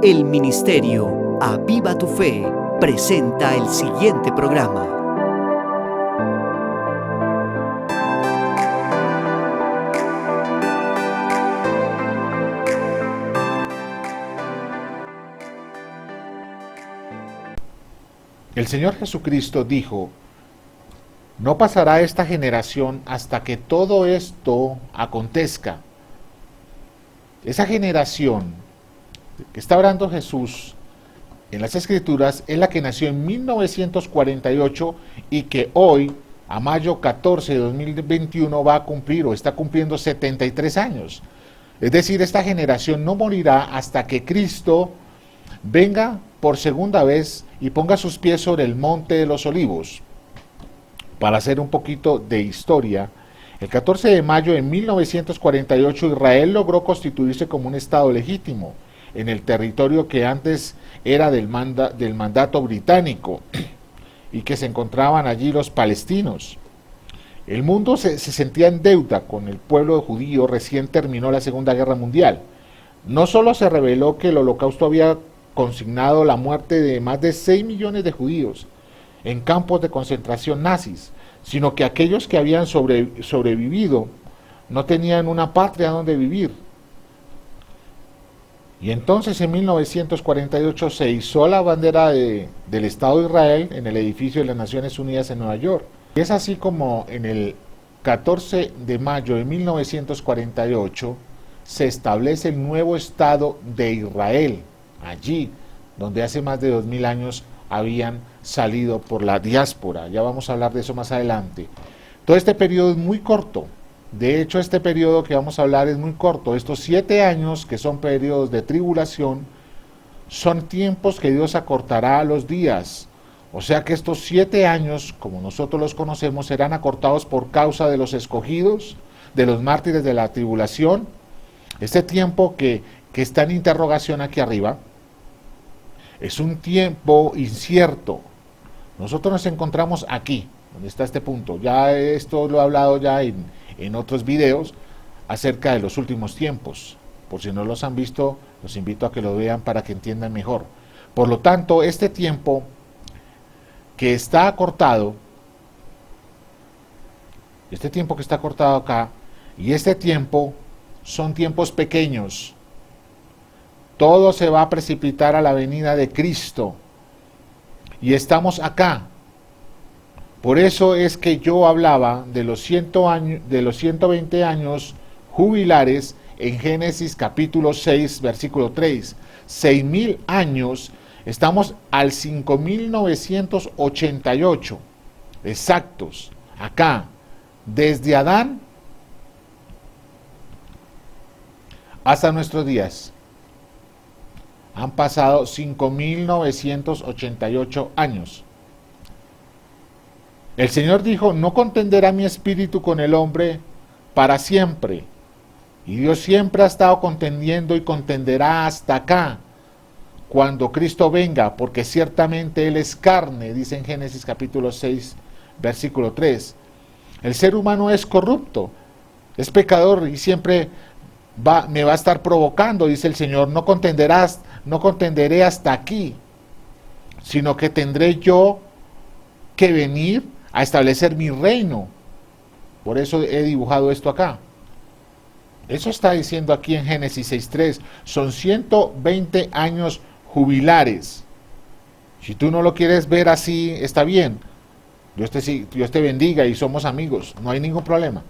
El Ministerio Aviva tu Fe presenta el siguiente programa. El Señor Jesucristo dijo: no pasará esta generación hasta que todo esto acontezca. Esa generación que está hablando Jesús en las Escrituras es la que nació en 1948 y que hoy, a mayo 14 de 2021, va a cumplir o está cumpliendo 73 años. Es decir, esta generación no morirá hasta que Cristo venga por segunda vez y ponga sus pies sobre el monte de los olivos. Para hacer un poquito de historia, el 14 de mayo de 1948 Israel logró constituirse como un estado legítimo en el territorio que antes era del mandato británico y que se encontraban allí los palestinos. El mundo se sentía en deuda con el pueblo judío. Recién terminó la Segunda Guerra Mundial. No solo se reveló que el Holocausto había consignado la muerte de más de 6 millones de judíos en campos de concentración nazis, sino que aquellos que habían sobrevivido no tenían una patria donde vivir. Y entonces en 1948 se izó la bandera del Estado de Israel en el edificio de las Naciones Unidas en Nueva York. Y es así como en el 14 de mayo de 1948 se establece el nuevo Estado de Israel, allí donde hace más de 2000 años habían salido por la diáspora. Ya vamos a hablar de eso más adelante. Todo este periodo es muy corto. De hecho, este periodo que vamos a hablar es muy corto. Estos 7 años, que son periodos de tribulación, son tiempos que Dios acortará a los días. O sea que estos 7 años, como nosotros los conocemos, serán acortados por causa de los escogidos, de los mártires de la tribulación. Este tiempo que está en interrogación aquí arriba, es un tiempo incierto. Nosotros nos encontramos aquí, donde está este punto. Ya esto lo he hablado ya en otros videos acerca de los últimos tiempos. Por si no los han visto, los invito a que lo vean para que entiendan mejor. Por lo tanto, este tiempo que está acortado, acá, y este tiempo son tiempos pequeños. Todo se va a precipitar a la venida de Cristo. Y estamos acá. Por eso es que yo hablaba de los 120 años jubilares en Génesis capítulo 6, versículo 3. 6.000 años, estamos al 5.988, exactos, acá, desde Adán hasta nuestros días. Han pasado 5.988 años. El Señor dijo: no contenderá mi espíritu con el hombre para siempre. Y Dios siempre ha estado contendiendo y contenderá hasta acá, cuando Cristo venga, porque ciertamente Él es carne, dice en Génesis capítulo 6, versículo 3. El ser humano es corrupto, es pecador y siempre me va a estar provocando, dice el Señor. No contenderé hasta aquí, sino que tendré yo que venir a establecer mi reino. Por eso he dibujado esto acá. Eso está diciendo aquí en Génesis 6.3. Son 120 años jubilares. Si tú no lo quieres ver así, está bien. Dios te bendiga y somos amigos, no hay ningún problema.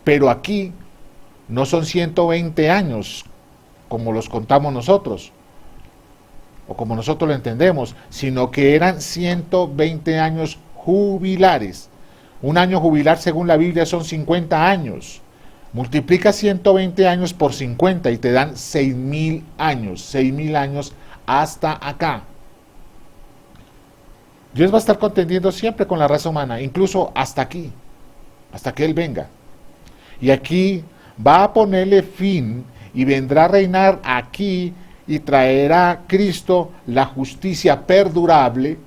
Pero aquí no son 120 años como los contamos nosotros, o como nosotros lo entendemos, sino que eran 120 años jubilares. Un año jubilar según la Biblia son 50 años. Multiplica 120 años por 50 y te dan 6.000 años. 6.000 años hasta acá. Dios va a estar contendiendo siempre con la raza humana, incluso hasta aquí, hasta que Él venga. Y aquí va a ponerle fin y vendrá a reinar aquí y traerá Cristo la justicia perdurable,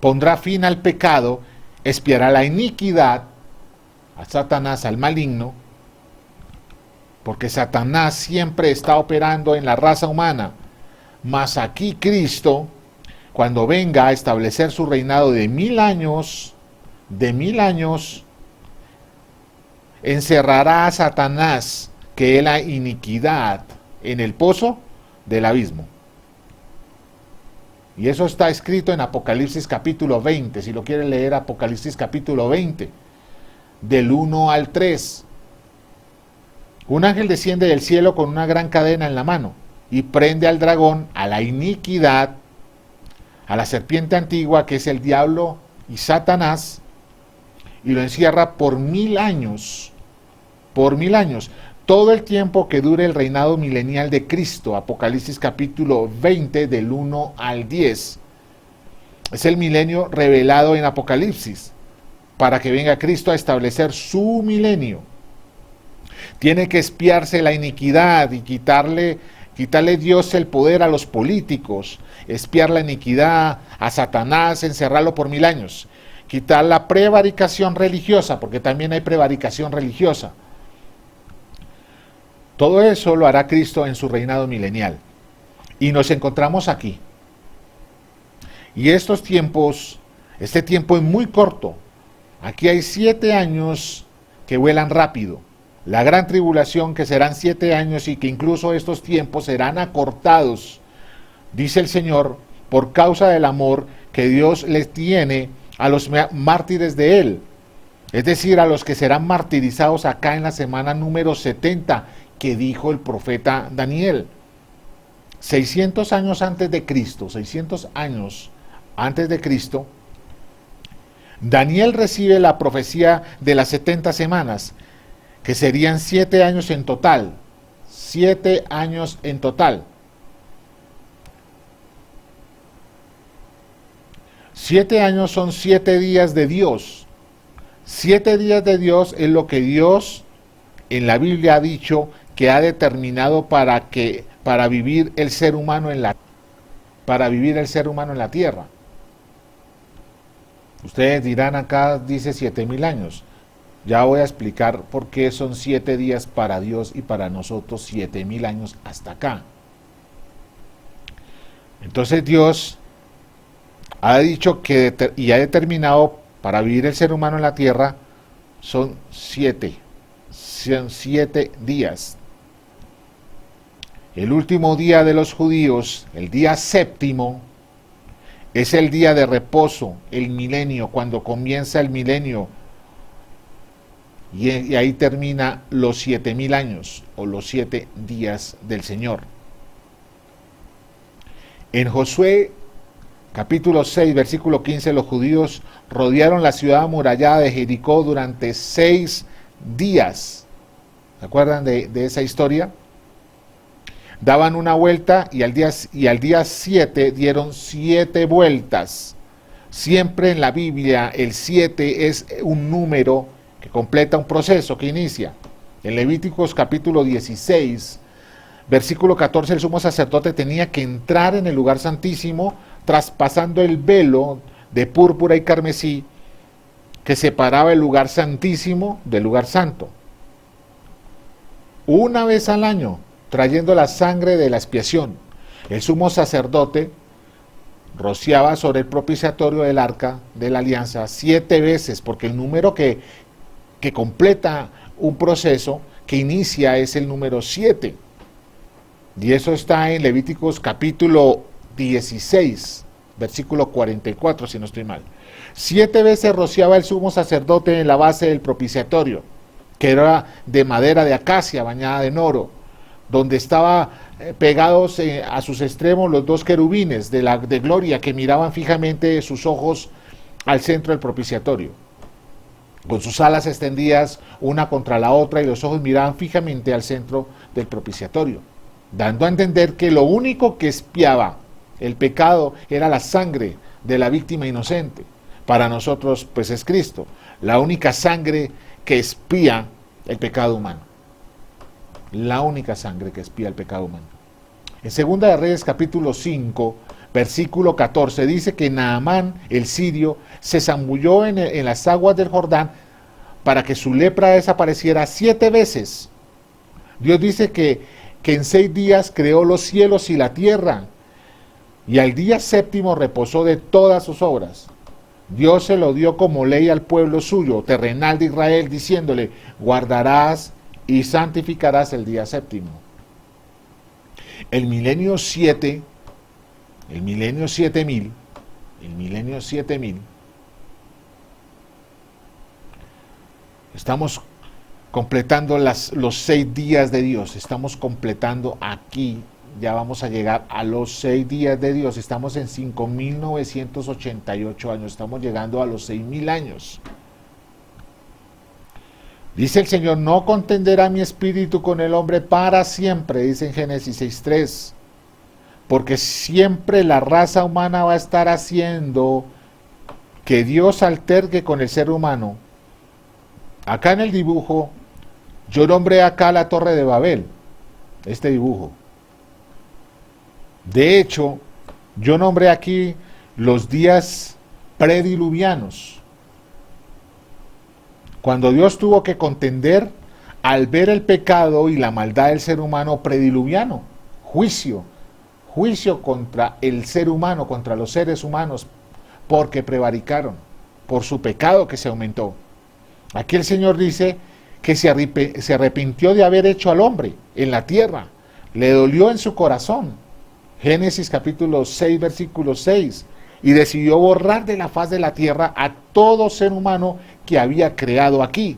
pondrá fin al pecado, expiará la iniquidad, a Satanás, al maligno, porque Satanás siempre está operando en la raza humana. Mas aquí Cristo, cuando venga a establecer su reinado de 1000 años, encerrará a Satanás, que es la iniquidad, en el pozo del abismo. Y eso está escrito en Apocalipsis capítulo 20, si lo quieren leer, Apocalipsis capítulo 20, del 1 al 3. Un ángel desciende del cielo con una gran cadena en la mano y prende al dragón, a la iniquidad, a la serpiente antigua, que es el diablo y Satanás, y lo encierra por 1000 años. Por 1000 años. Todo el tiempo que dure el reinado milenial de Cristo. Apocalipsis capítulo 20 del 1 al 10. Es el milenio revelado en Apocalipsis, para que venga Cristo a establecer su milenio. Tiene que expiarse la iniquidad y quitarle Dios el poder a los políticos, expiar la iniquidad a Satanás, encerrarlo por 1000 años, quitar la prevaricación religiosa, porque también hay prevaricación religiosa. Todo eso lo hará Cristo en su reinado milenial. Y nos encontramos aquí. Y este tiempo es muy corto. Aquí hay 7 años que vuelan rápido. La gran tribulación, que serán 7 años, y que incluso estos tiempos serán acortados, dice el Señor, por causa del amor que Dios les tiene a los mártires de Él. Es decir, a los que serán martirizados acá en la semana número 70, que dijo el profeta Daniel. 600 años antes de Cristo, 600 años antes de Cristo, Daniel recibe la profecía de las 70 semanas, que serían 7 años en total. 7 años en total. 7 años son 7 días de Dios. 7 días de Dios es lo que Dios en la Biblia ha dicho que ha determinado para vivir el ser humano en la tierra. Ustedes dirán, acá dice 7000 años. Ya voy a explicar por qué son 7 días para Dios y para nosotros 7000 años hasta acá. Entonces Dios ha dicho y ha determinado para vivir el ser humano en la tierra son 7 días. El último día de los judíos, el día séptimo, es el día de reposo, el milenio, cuando comienza el milenio. Y ahí termina los 7000 años, o los 7 días del Señor. En Josué, capítulo 6, versículo 15, los judíos rodearon la ciudad amurallada de Jericó durante 6 días. ¿Se acuerdan de esa historia? Daban una vuelta y al día 7 dieron 7 vueltas. Siempre en la Biblia el 7 es un número que completa un proceso, que inicia. En Levíticos capítulo 16, versículo 14, el sumo sacerdote tenía que entrar en el lugar santísimo traspasando el velo de púrpura y carmesí que separaba el lugar santísimo del lugar santo. Una vez al año, trayendo la sangre de la expiación, el sumo sacerdote rociaba sobre el propiciatorio del arca de la alianza 7 veces, porque el número que completa un proceso que inicia es el número 7. Y eso está en Levíticos capítulo 16, versículo 44, si no estoy mal. 7 veces rociaba el sumo sacerdote en la base del propiciatorio, que era de madera de acacia bañada en oro, donde estaban pegados a sus extremos los 2 querubines de gloria, que miraban fijamente sus ojos al centro del propiciatorio, con sus alas extendidas una contra la otra, y los ojos miraban fijamente al centro del propiciatorio, dando a entender que lo único que expiaba el pecado era la sangre de la víctima inocente. Para nosotros, pues, es Cristo, la única sangre que expía el pecado humano. La única sangre que expía el pecado humano. En Segunda de Reyes capítulo 5, versículo 14, dice que Naamán, el sirio, se zambulló en las aguas del Jordán para que su lepra desapareciera 7 veces. Dios dice que en 6 días creó los cielos y la tierra, y al día séptimo reposó de todas sus obras. Dios se lo dio como ley al pueblo suyo, terrenal de Israel, diciéndole, guardarás y santificarás el día séptimo. El milenio 7000, estamos completando los 6 días de Dios, estamos completando aquí, ya vamos a llegar a los 6 días de Dios, estamos en 5.988 años, estamos llegando a los 6.000 años. Dice el Señor, no contenderá mi espíritu con el hombre para siempre, dice en Génesis 6.3, porque siempre la raza humana va a estar haciendo que Dios alterque con el ser humano. Acá en el dibujo, yo nombré acá la Torre de Babel, este dibujo. De hecho, yo nombré aquí los días prediluvianos, cuando Dios tuvo que contender al ver el pecado y la maldad del ser humano prediluviano, juicio contra el ser humano, contra los seres humanos, porque prevaricaron, por su pecado que se aumentó. Aquí el Señor dice que se arrepintió de haber hecho al hombre en la tierra, le dolió en su corazón, Génesis capítulo 6, versículo 6, y decidió borrar de la faz de la tierra a todo ser humano que había creado aquí.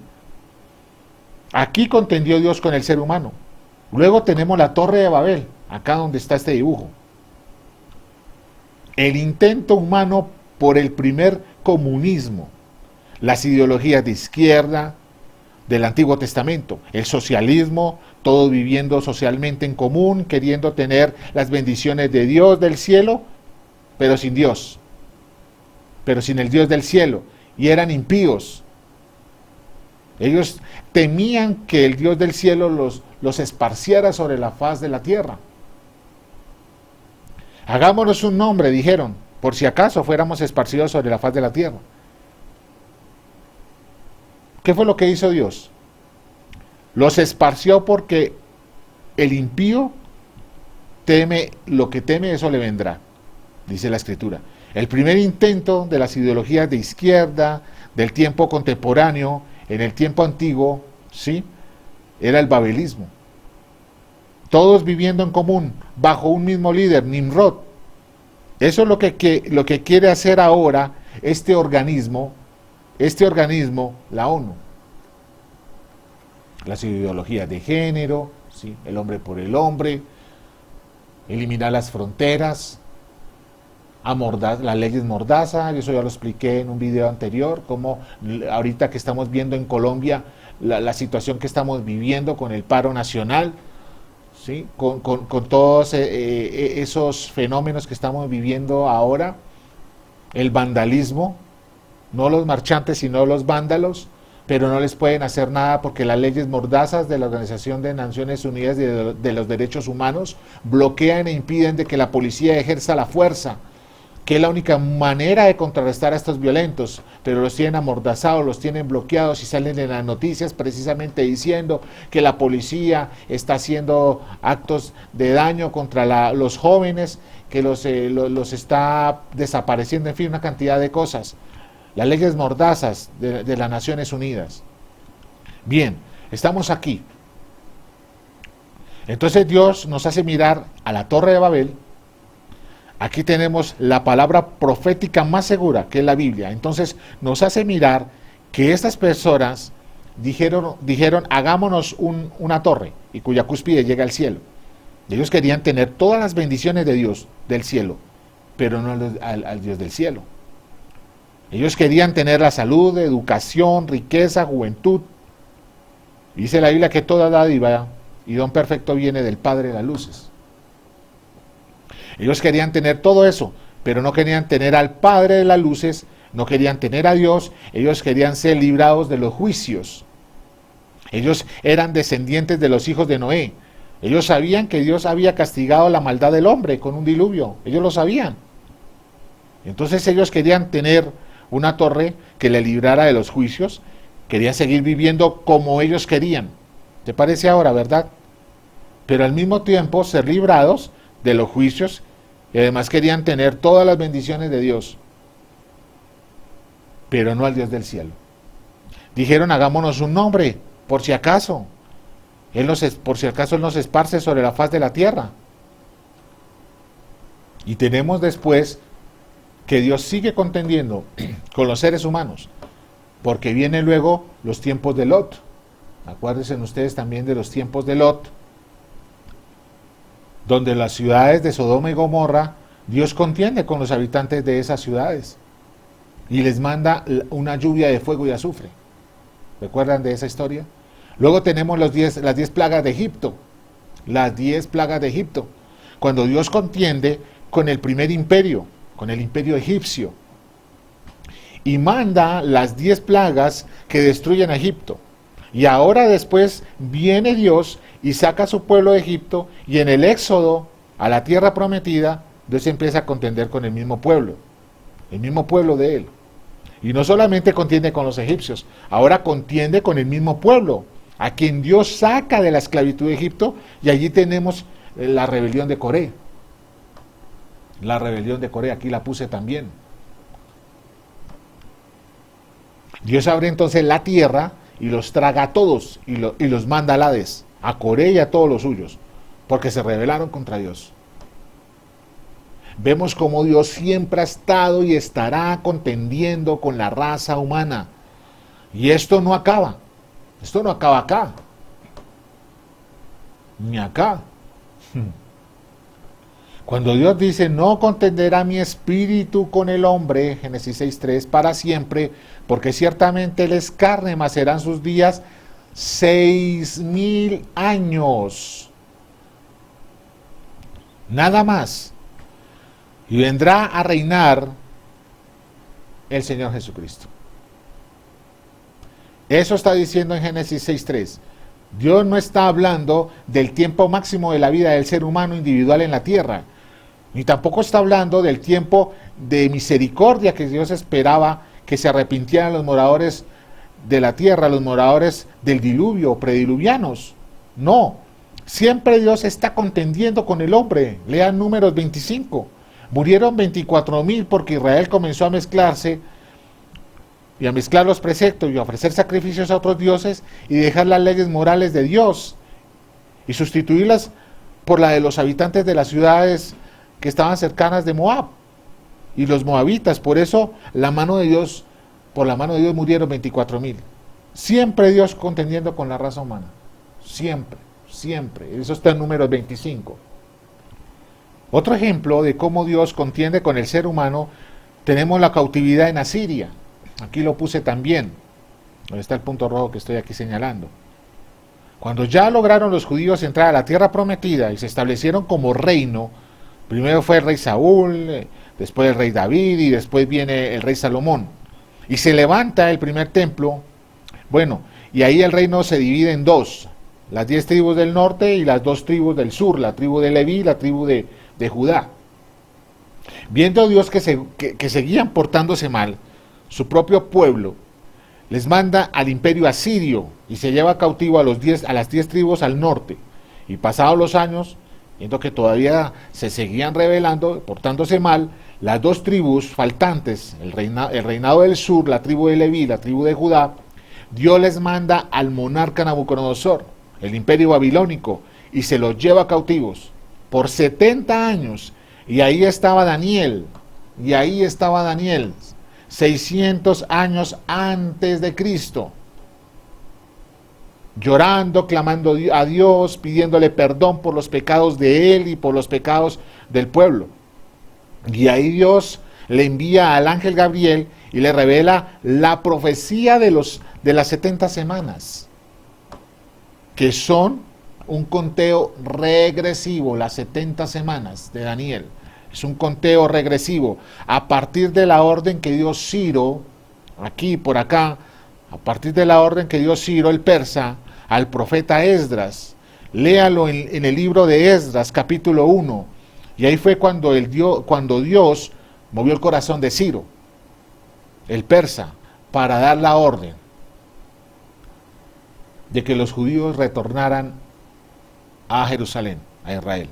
Aquí contendió Dios con el ser humano. Luego tenemos la Torre de Babel, acá donde está este dibujo. El intento humano por el primer comunismo, las ideologías de izquierda del Antiguo Testamento, el socialismo, todos viviendo socialmente en común, queriendo tener las bendiciones de Dios del cielo, pero sin Dios, pero sin el Dios del cielo, y eran impíos. Ellos temían que el Dios del cielo los esparciera sobre la faz de la tierra. Hagámonos un nombre, dijeron, por si acaso fuéramos esparcidos sobre la faz de la tierra. ¿Qué fue lo que hizo Dios? Los esparció porque el impío teme, lo que teme eso le vendrá, dice la Escritura. El primer intento de las ideologías de izquierda, del tiempo contemporáneo, en el tiempo antiguo, ¿sí?, era el babelismo. Todos viviendo en común, bajo un mismo líder, Nimrod. Eso es lo que quiere hacer ahora este organismo, la ONU. Las ideologías de género, ¿sí?, el hombre por el hombre, eliminar las fronteras, las leyes mordaza, eso ya lo expliqué en un video anterior, como ahorita que estamos viendo en Colombia, la situación que estamos viviendo con el paro nacional, ¿sí?, con todos esos fenómenos que estamos viviendo ahora, el vandalismo, no los marchantes sino los vándalos, pero no les pueden hacer nada porque las leyes mordazas de la Organización de Naciones Unidas de los Derechos Humanos bloquean e impiden de que la policía ejerza la fuerza, que es la única manera de contrarrestar a estos violentos, pero los tienen amordazados, los tienen bloqueados y salen en las noticias precisamente diciendo que la policía está haciendo actos de daño contra los jóvenes, que los está desapareciendo, en fin, una cantidad de cosas. Las leyes mordazas de las Naciones Unidas. Bien, estamos aquí. Entonces Dios nos hace mirar a la Torre de Babel. Aquí tenemos la palabra profética más segura, que es la Biblia. Entonces nos hace mirar que estas personas dijeron hagámonos una torre, y cuya cúspide llega al cielo. Ellos querían tener todas las bendiciones de Dios del cielo, pero no al Dios del cielo. Ellos querían tener la salud, educación, riqueza, juventud. Dice la Biblia que toda dádiva y don perfecto viene del Padre de las luces. Ellos querían tener todo eso, pero no querían tener al Padre de las luces, no querían tener a Dios, ellos querían ser librados de los juicios. Ellos eran descendientes de los hijos de Noé. Ellos sabían que Dios había castigado la maldad del hombre con un diluvio, ellos lo sabían. Entonces ellos querían tener una torre que le librara de los juicios, querían seguir viviendo como ellos querían. ¿Te parece ahora, verdad? Pero al mismo tiempo ser librados de los juicios Y además querían tener todas las bendiciones de Dios, pero no al Dios del cielo. Dijeron, hagámonos un nombre, por si acaso. Por si acaso Él nos esparce sobre la faz de la tierra. Y tenemos después que Dios sigue contendiendo con los seres humanos, porque vienen luego los tiempos de Lot. Acuérdense ustedes también de los tiempos de Lot, donde las ciudades de Sodoma y Gomorra, Dios contiende con los habitantes de esas ciudades y les manda una lluvia de fuego y azufre. ¿Recuerdan de esa historia? Luego tenemos las 10 plagas de Egipto, las 10 plagas de Egipto, cuando Dios contiende con el primer imperio, con el imperio egipcio, y manda las 10 plagas que destruyen a Egipto. Y ahora después viene Dios y saca a su pueblo de Egipto, y en el éxodo a la tierra prometida, Dios empieza a contender con el mismo pueblo de él. Y no solamente contiende con los egipcios, ahora contiende con el mismo pueblo, a quien Dios saca de la esclavitud de Egipto, y allí tenemos la rebelión de Coré. La rebelión de Coré, aquí la puse también. Dios abre entonces la tierra y los traga a todos y los manda al Hades, a Coré y a todos los suyos, porque se rebelaron contra Dios. Vemos cómo Dios siempre ha estado y estará contendiendo con la raza humana. Y esto no acaba acá, ni acá. Cuando Dios dice, no contenderá mi espíritu con el hombre, Génesis 6:3, para siempre, porque ciertamente él es carne, mas serán sus días 6,000 años. Nada más. Y vendrá a reinar el Señor Jesucristo. Eso está diciendo en Génesis 6:3. Dios no está hablando del tiempo máximo de la vida del ser humano individual en la tierra, ni tampoco está hablando del tiempo de misericordia que Dios esperaba que se arrepintieran los moradores de la tierra, los moradores del diluvio, prediluvianos. No, siempre Dios está contendiendo con el hombre. Lean Números 25. Murieron 24,000 porque Israel comenzó a mezclarse y a mezclar los preceptos y a ofrecer sacrificios a otros dioses y dejar las leyes morales de Dios y sustituirlas por la de los habitantes de las ciudades que estaban cercanas de Moab y los moabitas. Por eso por la mano de Dios murieron 24,000. Siempre Dios contendiendo con la raza humana. Siempre. Eso está en Números 25. Otro ejemplo de cómo Dios contiende con el ser humano, tenemos la cautividad en Asiria. Aquí lo puse también, donde está el punto rojo que estoy aquí señalando. Cuando ya lograron los judíos entrar a la tierra prometida y se establecieron como reino, primero fue el rey Saúl, después el rey David y después viene el rey Salomón. Y se levanta el primer templo, y ahí el reino se divide en dos, las 10 tribus del norte y las 2 tribus del sur, la tribu de Leví y la tribu de Judá. Viendo Dios que seguían portándose mal, su propio pueblo les manda al imperio asirio y se lleva cautivo a las 10 tribus al norte. Y pasados los años, viendo que todavía se seguían rebelando, portándose mal, las 2 tribus faltantes, el reinado del sur, la tribu de Leví, la tribu de Judá, Dios les manda al monarca Nabucodonosor, el imperio babilónico, y se los lleva cautivos por 70 años. Y ahí estaba Daniel, 600 años antes de Cristo, llorando, clamando a Dios, pidiéndole perdón por los pecados de él y por los pecados del pueblo. Y ahí Dios le envía al ángel Gabriel y le revela la profecía de las 70 semanas, que son un conteo regresivo. Las 70 semanas de Daniel es un conteo regresivo a partir de la orden que dio Ciro, a partir de la orden que dio Ciro el persa al profeta Esdras. Léalo en el libro de Esdras, capítulo 1, y ahí fue cuando Dios movió el corazón de Ciro, el persa, para dar la orden de que los judíos retornaran a Jerusalén, a Israel.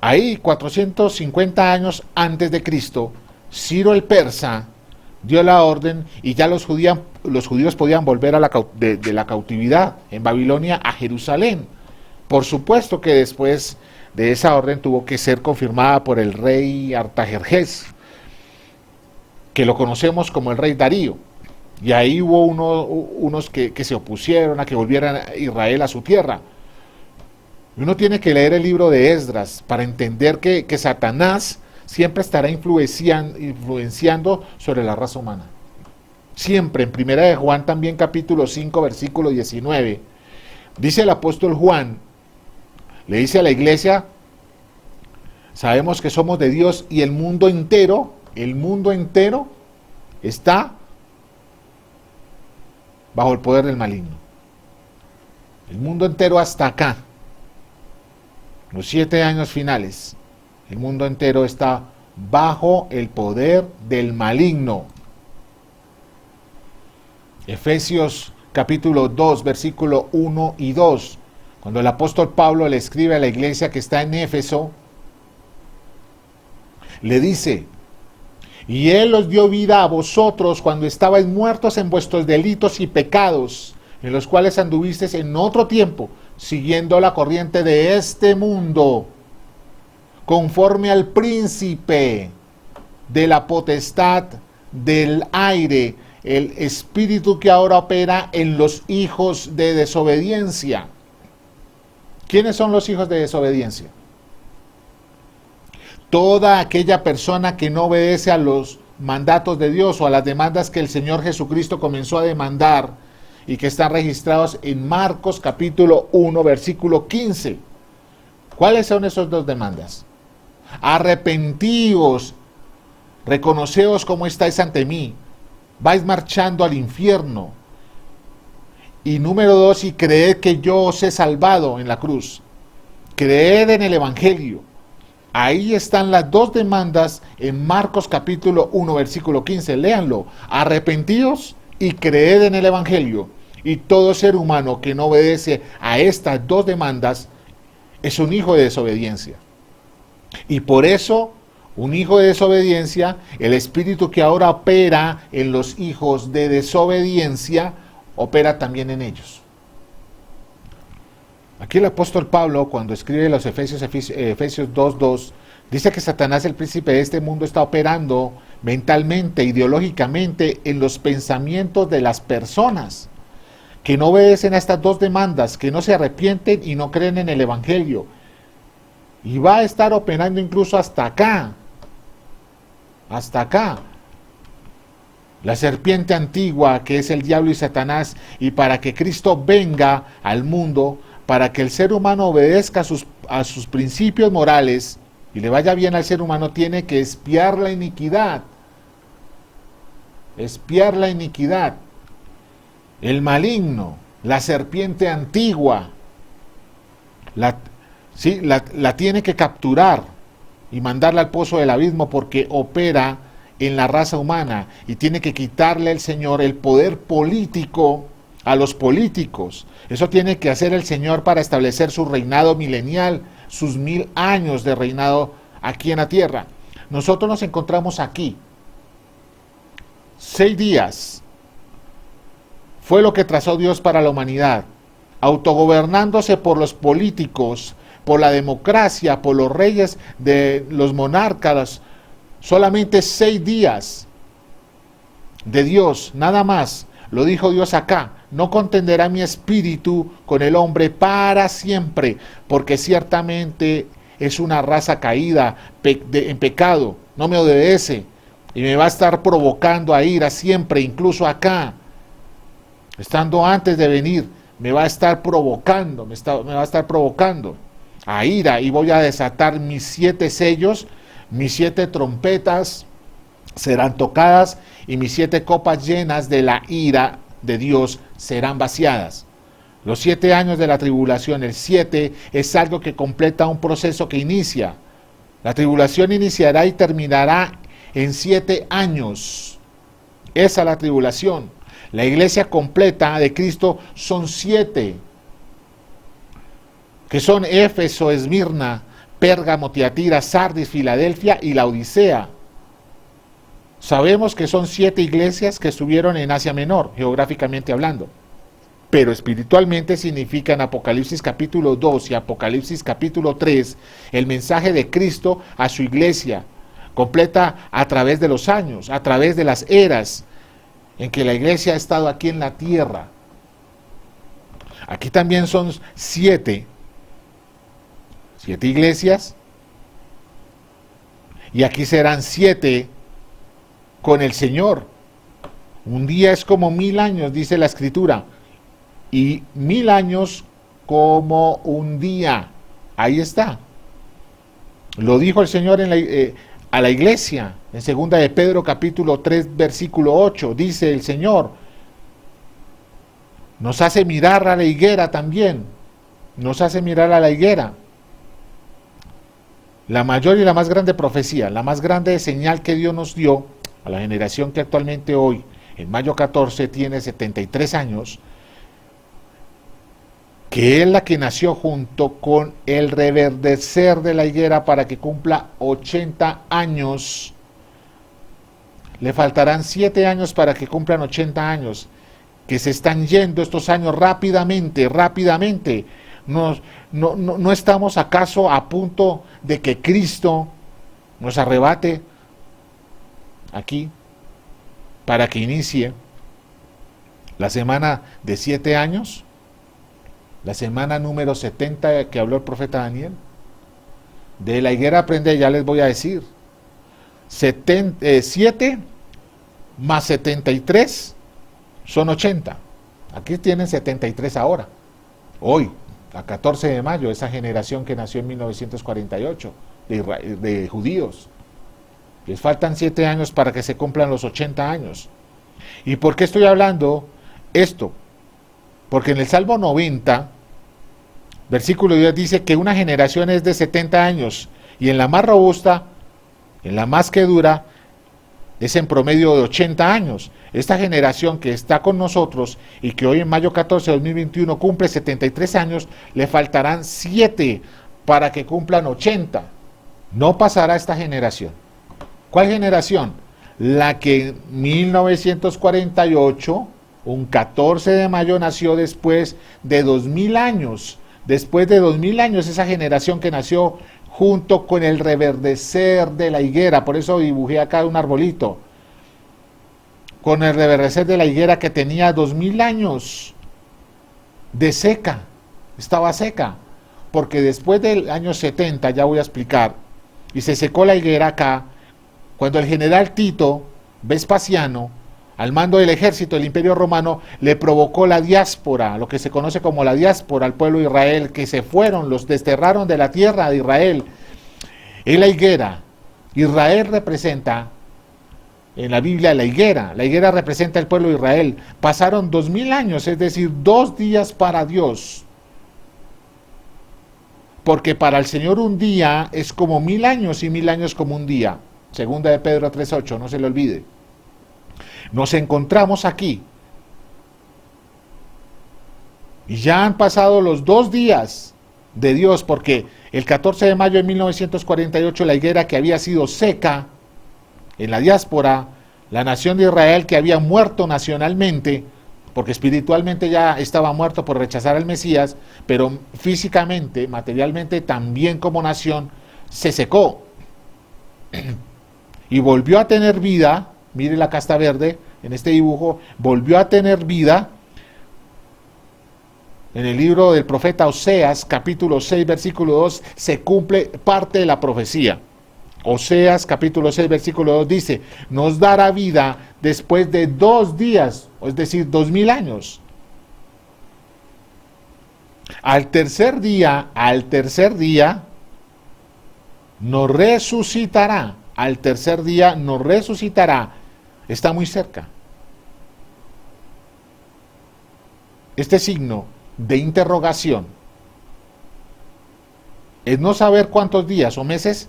Ahí, 450 años antes de Cristo, Ciro el Persa dio la orden y ya los judíos podían volver de la cautividad en Babilonia a Jerusalén. Por supuesto que después de esa orden tuvo que ser confirmada por el rey Artajerjes, que lo conocemos como el rey Darío. Y ahí hubo unos que se opusieron a que volviera Israel a su tierra. Uno tiene que leer el libro de Esdras para entender que Satanás siempre estará influenciando sobre la raza humana. Siempre, en Primera de Juan también capítulo 5, versículo 19, dice el apóstol Juan, le dice a la iglesia, sabemos que somos de Dios y el mundo entero está bajo el poder del maligno. El mundo entero hasta acá. Los 7 años finales, el mundo entero está bajo el poder del maligno. Efesios capítulo 2, versículo 1 y 2. Cuando el apóstol Pablo le escribe a la iglesia que está en Éfeso, le dice, y Él os dio vida a vosotros cuando estabais muertos en vuestros delitos y pecados, en los cuales anduvisteis en otro tiempo, siguiendo la corriente de este mundo, conforme al príncipe de la potestad del aire, el espíritu que ahora opera en los hijos de desobediencia. ¿Quiénes son los hijos de desobediencia? Toda aquella persona que no obedece a los mandatos de Dios o a las demandas que el Señor Jesucristo comenzó a demandar y que están registrados en Marcos capítulo 1, versículo 15. ¿Cuáles son esas dos demandas? Arrepentíos, reconoceos cómo estáis ante mí, vais marchando al infierno. Y número 2, y creed que yo os he salvado en la cruz. Creed en el Evangelio. Ahí están las dos demandas en Marcos capítulo 1, versículo 15. Léanlo. Arrepentíos y creed en el Evangelio. Y todo ser humano que no obedece a estas dos demandas es un hijo de desobediencia. Y por eso, un hijo de desobediencia, el espíritu que ahora opera en los hijos de desobediencia, opera también en ellos. Aquí el apóstol Pablo, cuando escribe los Efesios 2:2, dice que Satanás, el príncipe de este mundo, está operando mentalmente, ideológicamente, en los pensamientos de las personas que no obedecen a estas dos demandas, que no se arrepienten y no creen en el Evangelio. Y va a estar operando incluso hasta acá. Hasta acá. La serpiente antigua, que es el diablo y Satanás, y para que Cristo venga al mundo, para que el ser humano obedezca a sus principios morales y le vaya bien al ser humano, tiene que expiar la iniquidad. Expiar la iniquidad. El maligno, la serpiente antigua, la tiene que capturar y mandarla al pozo del abismo, porque opera en la raza humana y tiene que quitarle el Señor el poder político a los políticos. Eso tiene que hacer el Señor para establecer su reinado milenial, sus 1000 años de reinado aquí en la tierra. Nosotros nos encontramos aquí. 6 días fue lo que trazó Dios para la humanidad, autogobernándose por los políticos, por la democracia, por los reyes de los monarcas. Solamente 6 días de Dios, nada más. Lo dijo Dios acá: no contenderá mi espíritu con el hombre para siempre, porque ciertamente es una raza caída en pecado, no me obedece y me va a estar provocando a ira siempre, incluso acá, estando antes de venir, me va a estar provocando, me va a estar provocando a ira, y voy a desatar mis 7 sellos, mis 7 trompetas serán tocadas y mis 7 copas llenas de la ira de Dios serán vaciadas. Los 7 años de la tribulación, el 7 es algo que completa un proceso que inicia. La tribulación iniciará y terminará en 7 años. Esa es la tribulación. La iglesia completa de Cristo son 7, que son Éfeso, Esmirna, Pérgamo, Tiatira, Sardis, Filadelfia y la Odisea. Sabemos que son 7 iglesias que estuvieron en Asia Menor, geográficamente hablando, pero espiritualmente significan Apocalipsis capítulo 2 y Apocalipsis capítulo 3, el mensaje de Cristo a su iglesia, completa a través de los años, a través de las eras en que la iglesia ha estado aquí en la tierra. Aquí también son 7 iglesias, y aquí serán 7 con el Señor. Un día es como 1000 años, dice la Escritura, y 1000 años como un día. Ahí está. Lo dijo el Señor a la iglesia, en 2 de Pedro capítulo 3, versículo 8, dice el Señor, nos hace mirar a la higuera también, nos hace mirar a la higuera. La mayor y la más grande profecía, la más grande señal que Dios nos dio a la generación que actualmente hoy, en mayo 14, tiene 73 años, que es la que nació junto con el reverdecer de la higuera para que cumpla 80 años. Le faltarán 7 años para que cumplan 80 años, que se están yendo estos años rápidamente, rápidamente. No estamos acaso a punto de que Cristo nos arrebate aquí para que inicie la semana de 7 años, la semana número 70 que habló el profeta Daniel. De la higuera aprende, ya les voy a decir, 7 más 73 son 80. Aquí tienen 73 ahora, hoy, a 14 de mayo, esa generación que nació en 1948 de judíos. Les faltan 7 años para que se cumplan los 80 años. ¿Y por qué estoy hablando esto? Porque en el Salmo 90, versículo 10 dice que una generación es de 70 años y en la más robusta, en la más que dura, es en promedio de 80 años. Esta generación que está con nosotros y que hoy en mayo 14 de 2021 cumple 73 años, le faltarán 7 para que cumplan 80. No pasará esta generación. ¿Cuál generación? La que en 1948, un 14 de mayo, nació después de 2000 años. Después de 2000 años, esa generación que nació junto con el reverdecer de la higuera. Por eso dibujé acá un arbolito. Con el reverdecer de la higuera que tenía 2000 años de seca. Estaba seca. Porque después del año 70, ya voy a explicar, y se secó la higuera acá, cuando el general Tito Vespasiano, al mando del ejército del Imperio Romano, le provocó la diáspora, lo que se conoce como la diáspora al pueblo de Israel, que se fueron, los desterraron de la tierra de Israel. Es la higuera. Israel representa, en la Biblia, la higuera representa el pueblo de Israel. Pasaron 2000 años, es decir, 2 días para Dios. Porque para el Señor un día es como 1000 años y 1000 años como un día. 2 de Pedro 3:8, no se le olvide. Nos encontramos aquí. Y ya han pasado los 2 días de Dios, porque el 14 de mayo de 1948 la higuera que había sido seca en la diáspora, la nación de Israel que había muerto nacionalmente, porque espiritualmente ya estaba muerto por rechazar al Mesías, pero físicamente, materialmente, también como nación, se secó. Y volvió a tener vida, mire la casta verde en este dibujo, volvió a tener vida en el libro del profeta Oseas, capítulo 6, versículo 2, se cumple parte de la profecía. Oseas, capítulo 6, versículo 2 dice, nos dará vida después de 2 días, es decir, 2000 años. Al tercer día, nos resucitará. Al tercer día nos resucitará. Está muy cerca. Este signo de interrogación es no saber cuántos días o meses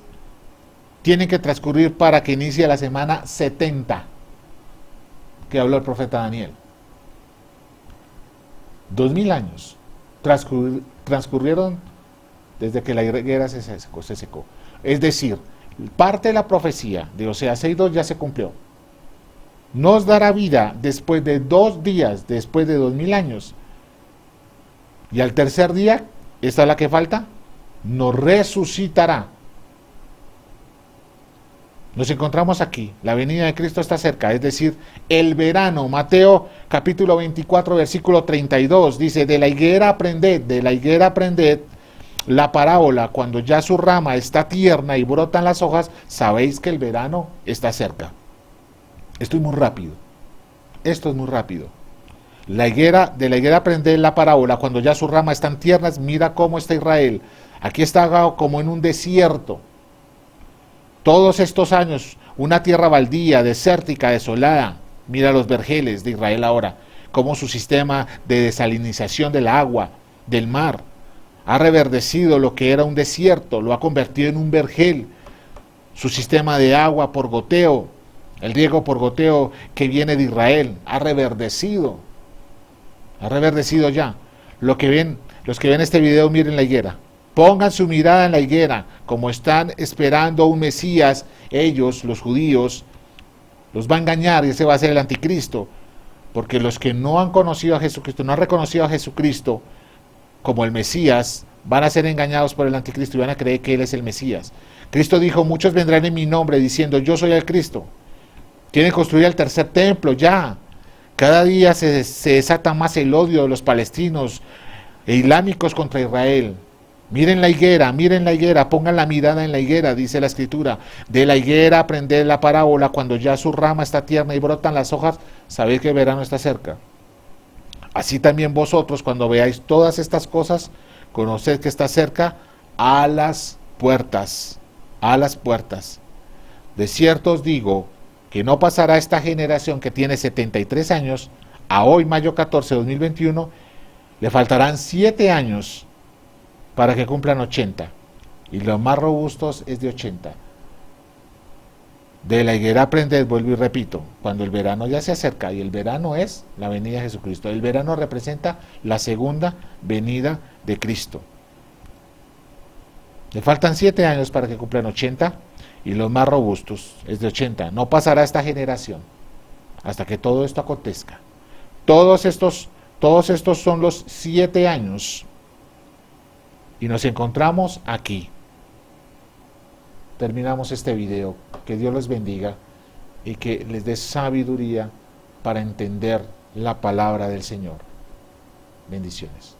tienen que transcurrir para que inicie la semana 70 que habló el profeta Daniel. 2000 años transcurrieron desde que la higuera se secó. Es decir, parte de la profecía de Oseas 6:2 ya se cumplió. Nos dará vida después de 2 días, después de 2000 años. Y al tercer día, esta es la que falta, nos resucitará. Nos encontramos aquí, la venida de Cristo está cerca, es decir, el verano. Mateo capítulo 24, versículo 32, dice, de la higuera aprended la parábola, cuando ya su rama está tierna y brotan las hojas, sabéis que el verano está cerca. Esto es muy rápido, esto es muy rápido. De la higuera aprended la parábola, cuando ya sus ramas están tiernas, mira cómo está Israel. Aquí está como en un desierto. Todos estos años, una tierra baldía, desértica, desolada. Mira los vergeles de Israel ahora, cómo su sistema de desalinización del agua, del mar, ha reverdecido lo que era un desierto, lo ha convertido en un vergel. Su sistema de agua por goteo, el riego por goteo que viene de Israel, ha reverdecido ya. Los que ven este video, miren la higuera. Pongan su mirada en la higuera, como están esperando un Mesías, ellos, los judíos, los va a engañar y ese va a ser el anticristo, porque los que no han conocido a Jesucristo, no han reconocido a Jesucristo como el Mesías, van a ser engañados por el anticristo y van a creer que Él es el Mesías. Cristo dijo, muchos vendrán en mi nombre diciendo, yo soy el Cristo. Quieren construir el tercer templo ya. Cada día se desata más el odio de los palestinos e islámicos contra Israel. Miren la higuera, pongan la mirada en la higuera, dice la Escritura. De la higuera aprended la parábola, cuando ya su rama está tierna y brotan las hojas, sabéis que el verano está cerca. Así también vosotros, cuando veáis todas estas cosas, conoced que está cerca a las puertas. De cierto os digo que no pasará esta generación que tiene 73 años, a hoy, mayo 14 de 2021, le faltarán 7 años para que cumplan 80, y los más robustos es de 80. De la higuera aprended, vuelvo y repito, cuando el verano ya se acerca, y el verano es la venida de Jesucristo. El verano representa la segunda venida de Cristo. Le faltan 7 años para que cumplan 80, y los más robustos es de 80. No pasará esta generación hasta que todo esto acontezca. Todos estos son los 7 años. Y nos encontramos aquí. Terminamos este video. Que Dios les bendiga y que les dé sabiduría para entender la palabra del Señor. Bendiciones.